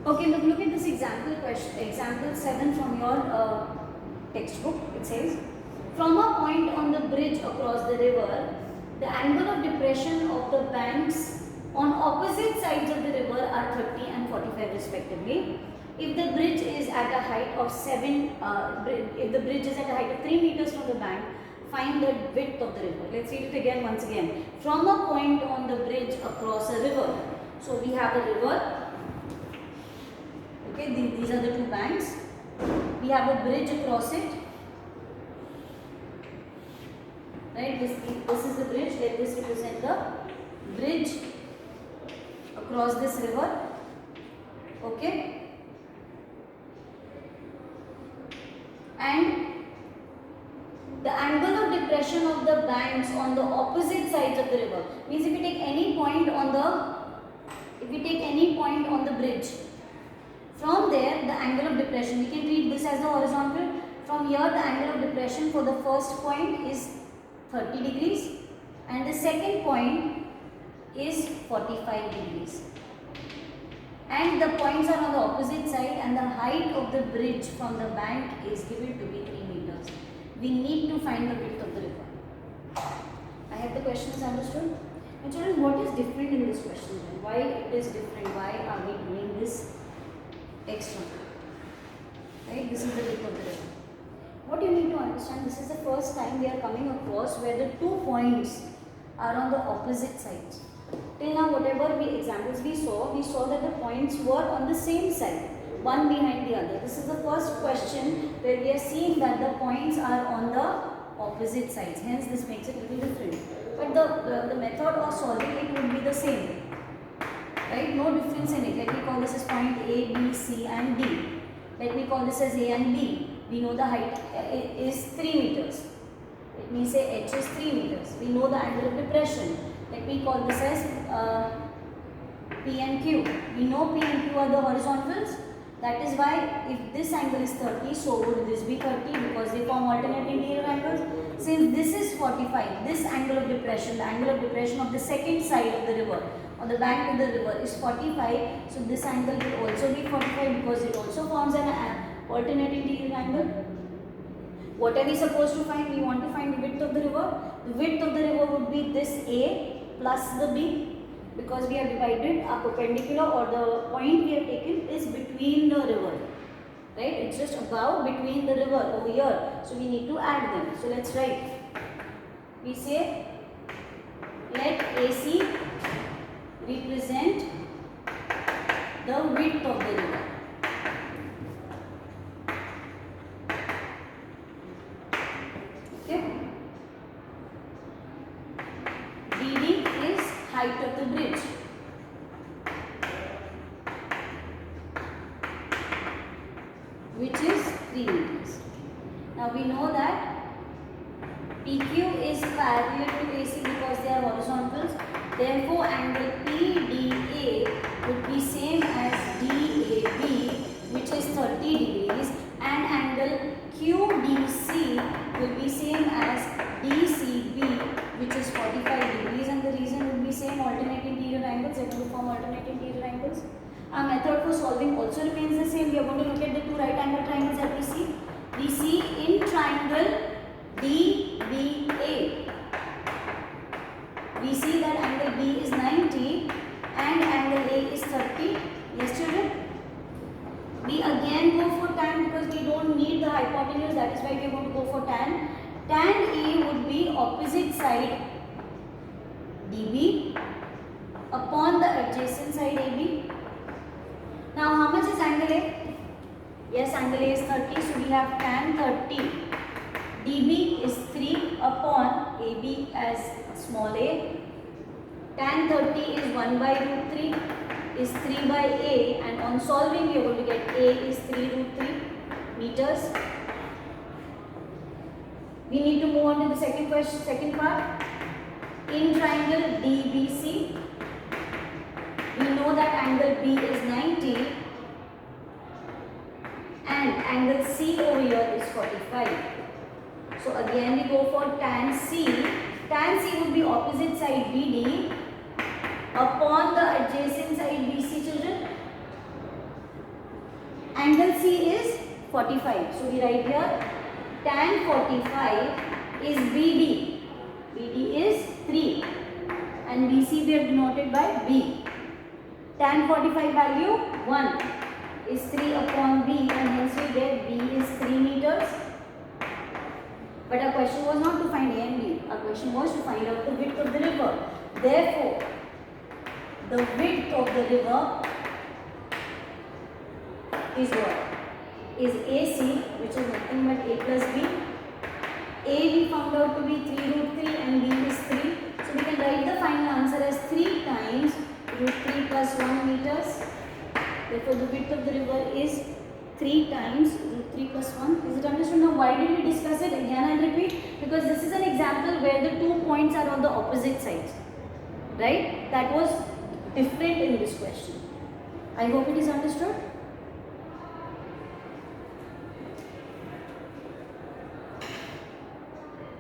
Okay, look at this example question, example 7 from your textbook. It says, from a point on the bridge across the river, the angle of depression of the banks on opposite sides of the river are 30 and 45 respectively. If the bridge is at a height of 3 meters from the bank, find the width of the river. Let's read it again once again. From a point on the bridge across a river. So we have a river. Okay, these are the two banks. We have a bridge across it. Right, this is the bridge. Let this represent the bridge across this river. Okay, and the angle of depression of the banks on the opposite sides of the river means if we take any point on the bridge, from there the angle of depression, we can treat this as the horizontal. From here the angle of depression for the first point is 30 degrees and the second point is 45 degrees. And the points are on the opposite side and the height of the bridge from the bank is given to be 3 meters. We need to find the width of the river. I have the questions understood? And children, what is different in this question? Why it is different? Why are we doing this extra? Right? This is the width of the river. What you need to understand, this is the first time we are coming across where the 2 points are on the opposite sides. Till now, whatever examples we saw that the points were on the same side, one behind the other. This is the first question where we are seeing that the points are on the opposite sides. Hence, this makes it a little different. But the method of solving it would be the same. Right? No difference in it. Let me call this as point A, B, C and D. Let me call this as A and B. We know the height is 3 meters. Let me say H is 3 meters. We know the angle of depression. Let me call this as P and Q. We know P and Q are the horizontals. That is why if this angle is 30, so would this be 30 because they form alternate interior angles. Since this is 45, this angle of depression, the angle of depression of the second side of the river, or the bank of the river is 45. So this angle will also be 45 because it also forms an alternate interior angle. What are we supposed to find? We want to find the width of the river. The width of the river would be this A plus the B because we have divided our perpendicular, or the point we have taken is between the river. Right? It's just above between the river over here. So we need to add them. So let's write. We say let AC represent the width of the river. Height of the bridge. Which is 3 meters. Now we know that PQ is parallel to AC because they are horizontals. Therefore, angle PDA would be same as DAB, which is 30 degrees, and angle QDC will be same as DCB, which is 45 degrees, and the reason would be same, alternate interior angles. They are going to form alternate interior angles. Our method for solving also remains the same. We are going to look at the two right angle triangles that we see. We see in triangle DBA, we see that angle B is 90 and angle A is 30. Yes, children? We again go for tan because we don't need the hypotenuse. That is why we are going to go for tan. Tan A would be opposite side DB upon the adjacent side AB. Now how much is angle A? Yes, angle A is 30. So we have tan 30. DB is 3 upon AB as small a. Tan 30 is 1 by root 3 is 3 by A, and on solving we are going to get A is 3 root 3 meters. We need to move on to the second question, second part. In triangle DBC, we know that angle B is 90 and angle C over here is 45. So again we go for tan C. Tan C would be opposite side BD upon the adjacent side BC, children. Angle C is 45. So we write here tan 45 is BD. BD is 3 and BC we have denoted by B. Tan 45 value 1 is 3 upon B and hence we get B is 3 meters. But our question was not to find A and B. Our question was to find out the width of the river. Therefore, the width of the river is what? Is AC, which is nothing but A plus B. A we found out to be 3 root 3 and B is 3. So we can write the final answer as 3 times root 3 plus 1 meters. Therefore, the width of the river is 3 times root 3 plus 1. Is it understood? Now, why did we discuss it? Again, I will repeat, because this is an example where the 2 points are on the opposite sides. Right? That was different in this question. I hope it is understood.